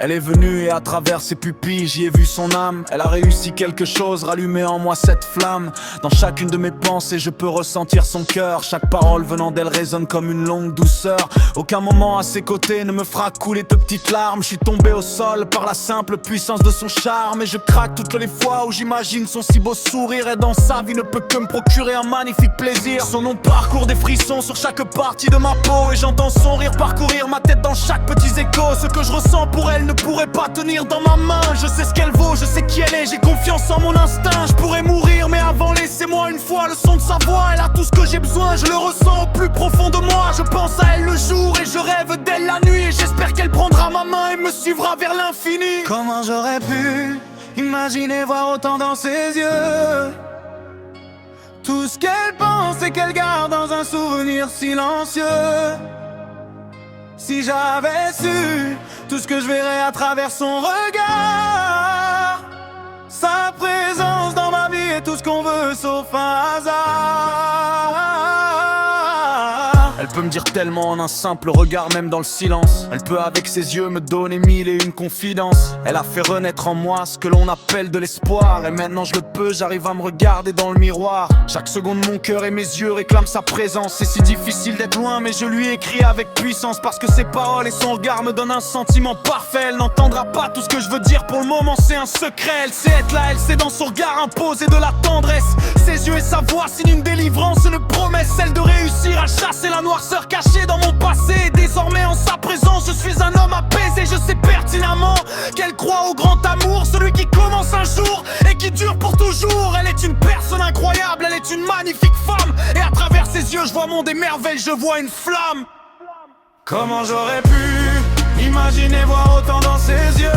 Elle est venue et à travers ses pupilles j'y ai vu son âme. Elle a réussi quelque chose, rallumer en moi cette flamme. Dans chacune de mes pensées je peux ressentir son cœur. Chaque parole venant d'elle résonne comme une longue douceur. Aucun moment à ses côtés ne me fera couler de petites larmes. Je suis tombé au sol par la simple puissance de son charme. Et je craque toutes les fois où j'imagine son si beau sourire. Et dans sa vie ne peut que me procurer un magnifique plaisir. Son nom parcourt des frissons sur chaque partie de ma peau. Et j'entends son rire parcourir ma tête dans chaque petit écho. Ce que je ressens pour elle ne pourrait pas tenir dans ma main. Je sais ce qu'elle vaut, je sais qui elle est, j'ai confiance en mon instinct. Je pourrais mourir mais avant laissez-moi une fois le son de sa voix. Elle a tout ce que j'ai besoin, je le ressens au plus profond de moi. Je pense à elle le jour et je rêve d'elle la nuit. Et j'espère qu'elle prendra ma main et me suivra vers l'infini. Comment j'aurais pu imaginer voir autant dans ses yeux? Tout ce qu'elle pense et qu'elle garde dans un souvenir silencieux. Si j'avais su tout ce que je verrais à travers son regard, sa présence dans ma vie est tout ce qu'on veut sauf un hasard. Elle peut me dire tellement en un simple regard, même dans le silence. Elle peut avec ses yeux me donner mille et une confidences. Elle a fait renaître en moi ce que l'on appelle de l'espoir. Et maintenant je le peux, j'arrive à me regarder dans le miroir. Chaque seconde mon cœur et mes yeux réclament sa présence. C'est si difficile d'être loin mais je lui écris avec puissance. Parce que ses paroles et son regard me donnent un sentiment parfait. Elle n'entendra pas tout ce que je veux dire, pour le moment c'est un secret. Elle sait être là, elle sait dans son regard imposer de la tendresse. Ses yeux et sa voix signent une délivrance, une promesse, celle de réussir à chasser la noirceur cachée dans mon passé. Et désormais en sa présence je suis un homme apaisé. Je sais pertinemment qu'elle croit au grand amour, celui qui commence un jour et qui dure pour toujours. Elle est une personne incroyable, elle est une magnifique femme. Et à travers ses yeux je vois monde et merveille, je vois une flamme. Comment j'aurais pu imaginer voir autant dans ses yeux?